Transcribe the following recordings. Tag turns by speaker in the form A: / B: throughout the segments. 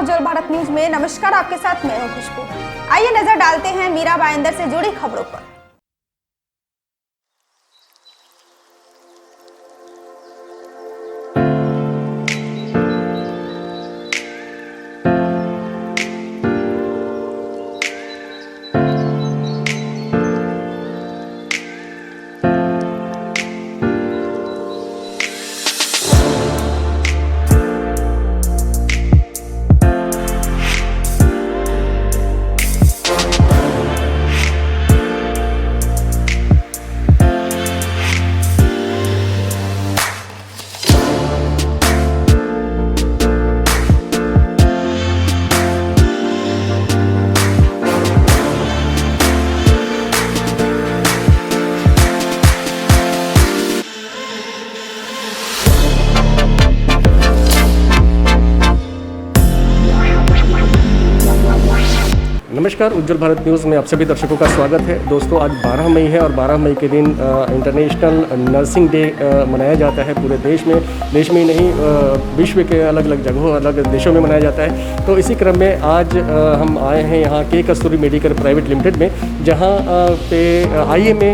A: उज्जवल Bharat news में। नमस्कार, आपके साथ मैं हूं खुशबू। आइए नजर डालते हैं मीरा भाईंदर से जुड़ी खबरों पर।
B: नमस्कार, उज्जवल भारत न्यूज़ में आप सभी दर्शकों का स्वागत है। दोस्तों, आज 12 मई है और 12 मई के दिन इंटरनेशनल नर्सिंग डे मनाया जाता है पूरे देश में। देश में ही नहीं, विश्व के अलग अलग जगहों, अलग देशों में मनाया जाता है। तो इसी क्रम में आज हम आए हैं यहाँ के कस्तूरी मेडिकल प्राइवेट लिमिटेड में, जहाँ पे IMA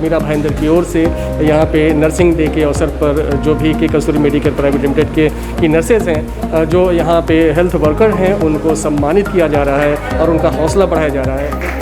B: मीरा भाईंदर की ओर से यहाँ पे नर्सिंग डे के अवसर पर जो भी के कस्तूरी मेडिकल प्राइवेट लिमिटेड की नर्सेज हैं, जो यहाँ पे हेल्थ वर्कर हैं, उनको सम्मानित किया जा रहा है और उनका हौसला बढ़ाया जा रहा है।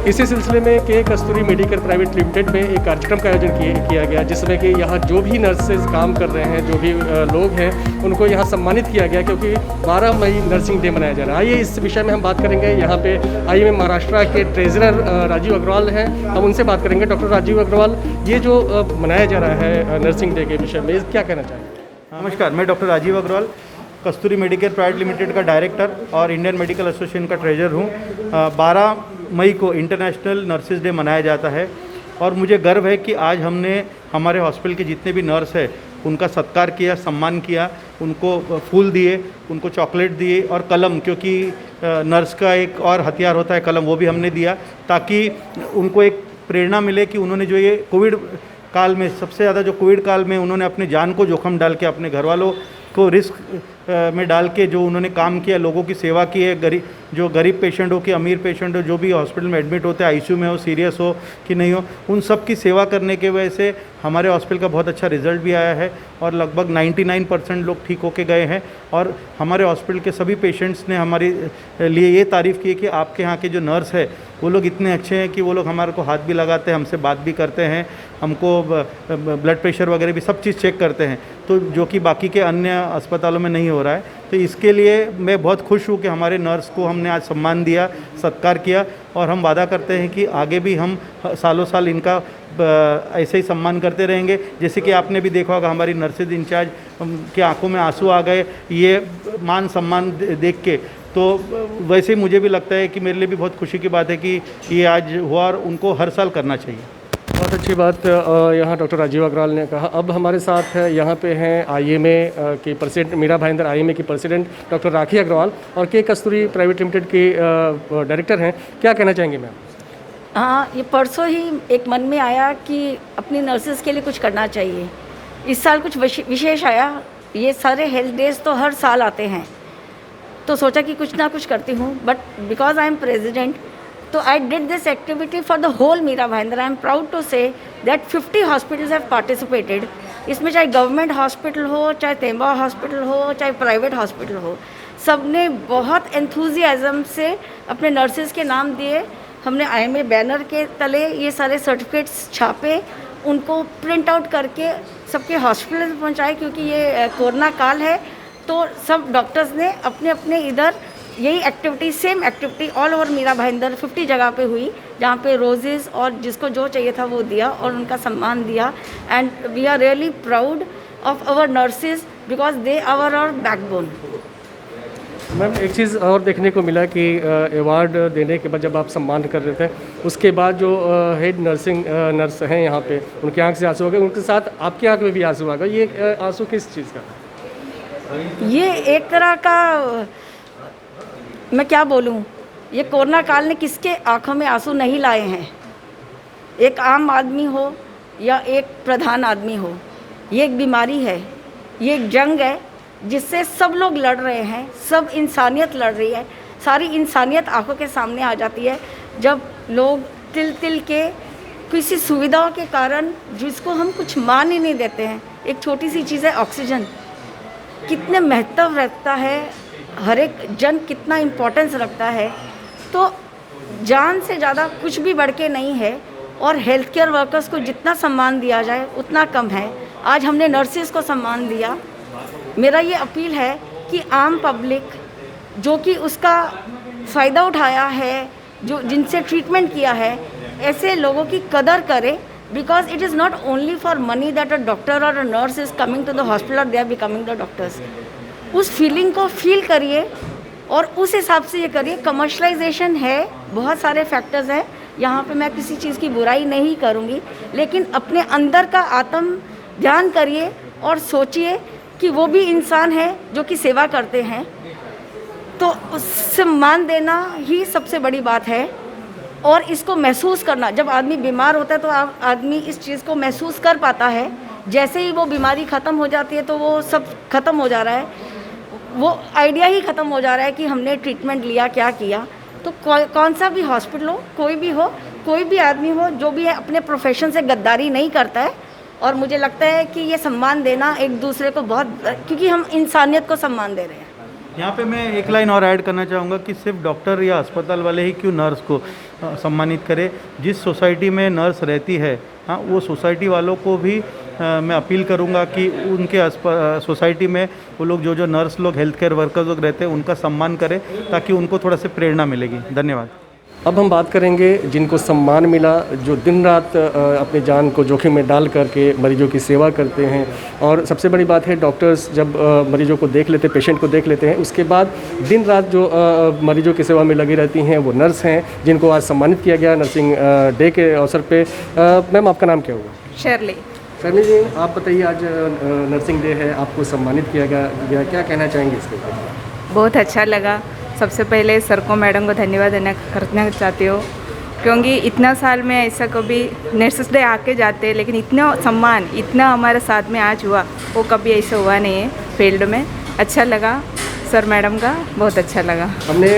B: इसी सिलसिले में के कस्तूरी मेडिकल प्राइवेट लिमिटेड में एक कार्यक्रम का आयोजन किया गया, जिसमें कि यहाँ जो भी नर्सेज काम कर रहे हैं, जो भी लोग हैं, उनको यहाँ सम्मानित किया गया, क्योंकि 12 मई नर्सिंग डे मनाया जा रहा है। आइए इस विषय में हम बात करेंगे। यहाँ पे IMA महाराष्ट्र के ट्रेजरर राजीव अग्रवाल हैं, हम उनसे बात करेंगे। डॉक्टर राजीव अग्रवाल, ये जो मनाया जा रहा है नर्सिंग डे के विषय में, क्या कहना चाहेंगे?
C: नमस्कार, मैं डॉक्टर राजीव अग्रवाल कस्तूरी मेडिकल प्राइवेट लिमिटेड का डायरेक्टर और इंडियन मेडिकल एसोसिएशन का ट्रेजर हूँ। 12 मई को इंटरनेशनल नर्सेज डे मनाया जाता है और मुझे गर्व है कि आज हमने हमारे हॉस्पिटल के जितने भी नर्स हैं उनका सत्कार किया, सम्मान किया, उनको फूल दिए, उनको चॉकलेट दिए और कलम, क्योंकि नर्स का एक और हथियार होता है कलम, वो भी हमने दिया, ताकि उनको एक प्रेरणा मिले कि उन्होंने जो ये कोविड काल में, सबसे ज़्यादा जो कोविड काल में उन्होंने अपने जान को जोखिम डाल के, अपने घर वालों को रिस्क में डाल के जो उन्होंने काम किया, लोगों की सेवा की है, जो गरीब पेशेंट हो कि अमीर पेशेंट हो, जो भी हॉस्पिटल में एडमिट होते हैं, ICU में हो, सीरियस हो कि नहीं हो, उन सब की सेवा करने की वजह से हमारे हॉस्पिटल का बहुत अच्छा रिजल्ट भी आया है और लगभग 99% लोग ठीक होके गए हैं। और हमारे हॉस्पिटल के सभी पेशेंट्स ने हमारे लिए ये तारीफ़ की है कि आपके यहाँ के जो नर्स है वो लोग इतने अच्छे हैं कि वो लोग हमारे को हाथ भी लगाते हैं, हमसे बात भी करते हैं, हमको ब्लड प्रेशर वगैरह भी सब चीज़ चेक करते हैं, तो जो कि बाकी के अन्य अस्पतालों में नहीं हो रहा है। तो इसके लिए मैं बहुत खुश हूँ कि हमारे नर्स को हमने आज सम्मान दिया, सत्कार किया और हम वादा करते हैं कि आगे भी हम सालों साल इनका ऐसे ही सम्मान करते रहेंगे। जैसे कि आपने भी देखा होगा, हमारी नर्सेज इंचार्ज के आंखों में आंसू आ गए ये मान सम्मान देख के। तो वैसे ही मुझे भी लगता है कि मेरे लिए भी बहुत खुशी की बात है कि ये आज हुआ और उनको हर साल करना चाहिए।
B: बहुत अच्छी बात यहाँ डॉक्टर राजीव अग्रवाल ने कहा। अब हमारे साथ है यहाँ पे हैं IMA की प्रेसिडेंट, मीरा भाईंदर IMA की प्रेसिडेंट डॉक्टर राखी अग्रवाल और के कस्तूरी प्राइवेट लिमिटेड के डायरेक्टर हैं। क्या कहना चाहेंगे मैम?
D: हाँ, ये परसों ही एक मन में आया कि अपनी नर्सेज के लिए कुछ करना चाहिए। इस साल कुछ विशेष आया। ये सारे हेल्थ डेज तो हर साल आते हैं, तो सोचा कि कुछ ना कुछ करती हूँ, but because I am president तो I did this activity for the whole Mira Bhayandar. I am proud to say that 50 hospitals have participated. इसमें चाहे गवर्नमेंट हॉस्पिटल हो, चाहे तेंबा हॉस्पिटल हो, चाहे प्राइवेट हॉस्पिटल हो, सब ने बहुत एंथुजियाज्म से अपने नर्सेज के नाम दिए। हमने IMA बैनर के तले ये सारे सर्टिफिकेट्स छापे, उनको प्रिंट आउट करके सबके हॉस्पिटल में पहुँचाए, क्योंकि ये कोरोना काल है तो सब डॉक्टर्स ने अपने अपने इधर यही activity, same activity all over Mira Bhayandar 50 जगह पे हुई, जहाँ पे रोजेस और जिसको जो चाहिए था वो दिया और उनका सम्मान दिया। And we are really proud of our nurses because they our backbone.
B: Ma'am एक चीज़ और देखने को मिला कि अवार्ड देने के बाद जब आप सम्मान कर रहे थे, उसके बाद जो हेड नर्स हैं यहाँ पे, उनकी आंख से आंसू आ गए, उनके साथ आपकी आंख में भी आंसू आ गए। ये आंसू किस चीज़ का?
D: ये एक तरह का, मैं क्या बोलूँ, ये कोरोना काल ने किसके आंखों में आंसू नहीं लाए हैं। एक आम आदमी हो या एक प्रधान आदमी हो, ये एक बीमारी है, ये एक जंग है जिससे सब लोग लड़ रहे हैं, सब इंसानियत लड़ रही है। सारी इंसानियत आंखों के सामने आ जाती है जब लोग तिल तिल के किसी सुविधाओं के कारण, जिसको हम कुछ मान ही नहीं देते हैं। एक छोटी सी चीज़ है ऑक्सीजन, कितने महत्व रखता है, हर एक जन कितना इम्पोर्टेंस रखता है। तो जान से ज़्यादा कुछ भी बढ़ के नहीं है, और हेल्थ केयर वर्कर्स को जितना सम्मान दिया जाए उतना कम है। आज हमने नर्सेज को सम्मान दिया। मेरा ये अपील है कि आम पब्लिक जो कि उसका फ़ायदा उठाया है, जो जिनसे ट्रीटमेंट किया है, ऐसे लोगों की कदर करे, because it is not only for money that a doctor or a nurse is coming to the hospital और they are becoming the doctors. उस फीलिंग को फील करिए और उस हिसाब से ये करिए। कमर्शलाइजेशन है, बहुत सारे फैक्टर्स हैं, यहाँ पे मैं किसी चीज़ की बुराई नहीं करूँगी, लेकिन अपने अंदर का आत्म ध्यान करिए और सोचिए कि वो भी इंसान है जो कि सेवा करते हैं। तो सम्मान देना ही सबसे बड़ी बात है, और इसको महसूस करना। जब आदमी बीमार होता है तो आदमी इस चीज़ को महसूस कर पाता है। जैसे ही वो बीमारी ख़त्म हो जाती है तो वो सब ख़त्म हो जा रहा है, वो आइडिया ही ख़त्म हो जा रहा है कि हमने ट्रीटमेंट लिया, क्या किया। तो कौन सा भी हॉस्पिटल हो, कोई भी आदमी हो, जो भी है अपने प्रोफेशन से गद्दारी नहीं करता है। और मुझे लगता है कि ये सम्मान देना एक दूसरे को बहुत, क्योंकि हम इंसानियत को सम्मान दे रहे हैं।
C: यहाँ पे मैं एक लाइन और ऐड करना चाहूँगा कि सिर्फ डॉक्टर या अस्पताल वाले ही क्यों नर्स को सम्मानित करें। जिस सोसाइटी में नर्स रहती है, हाँ, वो सोसाइटी वालों को भी मैं अपील करूँगा कि उनके सोसाइटी में वो लोग जो नर्स लोग, हेल्थ केयर वर्कर्स लोग रहते हैं, उनका सम्मान करें, ताकि उनको थोड़ा सा प्रेरणा मिलेगी। धन्यवाद।
B: अब हम बात करेंगे जिनको सम्मान मिला, जो दिन रात अपनी जान को जोखिम में डाल करके मरीजों की सेवा करते हैं। और सबसे बड़ी बात है, डॉक्टर्स जब मरीजों को देख लेते, पेशेंट को देख लेते हैं, उसके बाद दिन रात जो मरीजों की सेवा में लगी रहती हैं, वो नर्स हैं, जिनको आज सम्मानित किया गया नर्सिंग डे के अवसर पे। मैम आपका नाम क्या होगा?
E: शर्ली।
B: शर्मी जी, आप बताइए, आज नर्सिंग डे है, आपको सम्मानित किया गया, क्या कहना चाहेंगे इसके ऊपर?
E: बहुत अच्छा लगा। सबसे पहले सर को, मैडम को धन्यवाद करना चाहती हूँ, क्योंकि इतना साल में ऐसा कभी नर्सेस डे आके जाते, लेकिन इतना सम्मान, इतना हमारे साथ में आज हुआ, वो कभी ऐसा हुआ नहीं है फील्ड में। अच्छा लगा, सर मैडम का बहुत अच्छा लगा।
B: हमने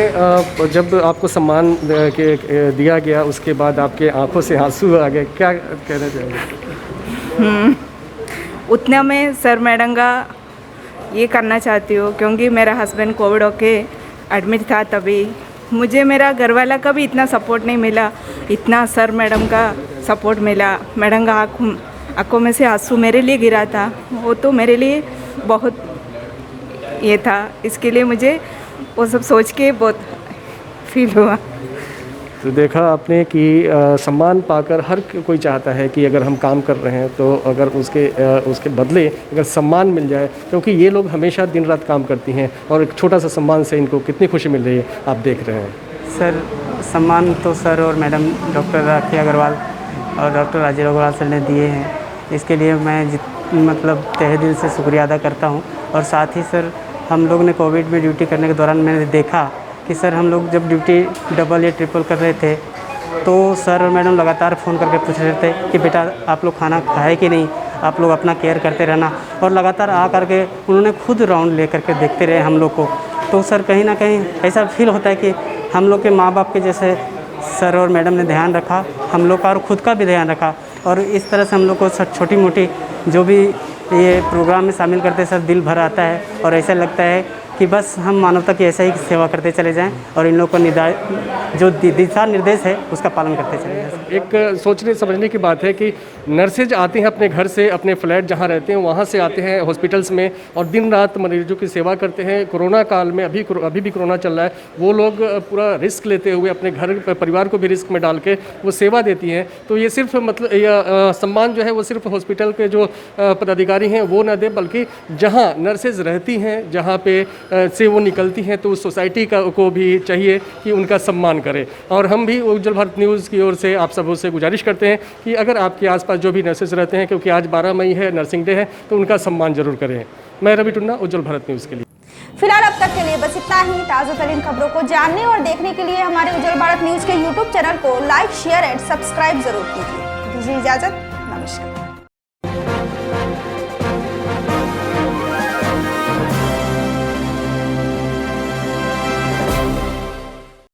B: जब आपको सम्मान दिया गया, उसके बाद आपके आंखों से आंसू आ गए, क्या कहना चाहेंगे?
E: उतना मैं सर मैडम का ये करना चाहती हूँ, क्योंकि मेरा हस्बैंड कोविड होके एडमिट था, तभी मुझे मेरा घरवाला का भी इतना सपोर्ट नहीं मिला, इतना सर मैडम का सपोर्ट मिला। मैडम का आँखों में से आंसू मेरे लिए गिरा था, वो तो मेरे लिए बहुत ये था। इसके लिए मुझे वो सब सोच के बहुत फील हुआ।
B: तो देखा आपने कि सम्मान पाकर हर कोई चाहता है कि अगर हम काम कर रहे हैं तो अगर उसके बदले अगर सम्मान मिल जाए, क्योंकि ये लोग हमेशा दिन रात काम करती हैं और एक छोटा सा सम्मान से इनको कितनी खुशी मिल रही है, आप देख रहे हैं।
F: सर, सम्मान तो सर और मैडम डॉक्टर राखी अग्रवाल और डॉक्टर राजीव अग्रवाल सर ने दिए हैं। इसके लिए मैं मतलब तहे दिल से शुक्रिया अदा करता हूँ। और साथ ही सर, हम लोग ने कोविड में ड्यूटी करने के दौरान मैंने देखा कि सर हम लोग जब ड्यूटी डबल या ट्रिपल कर रहे थे तो सर और मैडम लगातार फ़ोन करके पूछ रहे थे कि बेटा आप लोग खाना खाए कि नहीं, आप लोग अपना केयर करते रहना। और लगातार आ करके उन्होंने खुद राउंड ले करके देखते रहे हम लोग को तो सर कहीं ना कहीं ऐसा फील होता है कि हम लोग के माँ बाप के जैसे सर और मैडम ने ध्यान रखा हम लोग का और ख़ुद का भी ध्यान रखा, और इस तरह से हम लोग को छोटी मोटी जो भी ये प्रोग्राम में शामिल करते सर दिल भर आता है, और ऐसा लगता है कि बस हम मानवता की ऐसा ही सेवा करते चले जाएं और इन लोगों को जो दिशा निर्देश है उसका पालन करते चले जाएं।
B: एक सोचने समझने की बात है कि नर्सेज आती हैं अपने घर से, अपने फ्लैट जहाँ रहते हैं वहाँ से आते हैं हॉस्पिटल्स में और दिन रात मरीजों की सेवा करते हैं। कोरोना काल में अभी भी कोरोना चल रहा है, वो लोग पूरा रिस्क लेते हुए अपने घर परिवार को भी रिस्क में डाल के वो सेवा देती हैं। तो ये सिर्फ मतलब यह सम्मान जो है वो सिर्फ हॉस्पिटल के जो पदाधिकारी हैं वो न दे, बल्कि जहाँ नर्सेज रहती हैं, जहाँ पे से वो निकलती हैं, तो उस सोसाइटी को भी चाहिए कि उनका सम्मान करें। और हम भी उज्जवल भारत न्यूज़ की ओर से आप सबों से गुजारिश करते हैं कि अगर आपके आसपास जो भी नर्सेज रहते हैं, क्योंकि आज 12 मई है, नर्सिंग डे है, तो उनका सम्मान जरूर करें। मैं रवि टुन्ना, उज्जवल भारत न्यूज़ के लिए।
A: फिलहाल अब तक के लिए बस इतना ही। ताज़ा तरीन खबरों को जानने और देखने के लिए हमारे उज्जवल भारत न्यूज़ के YouTube चैनल को लाइक, शेयर एंड सब्सक्राइब जरूर कीजिए। दीजिए इजाजत, नमस्कार।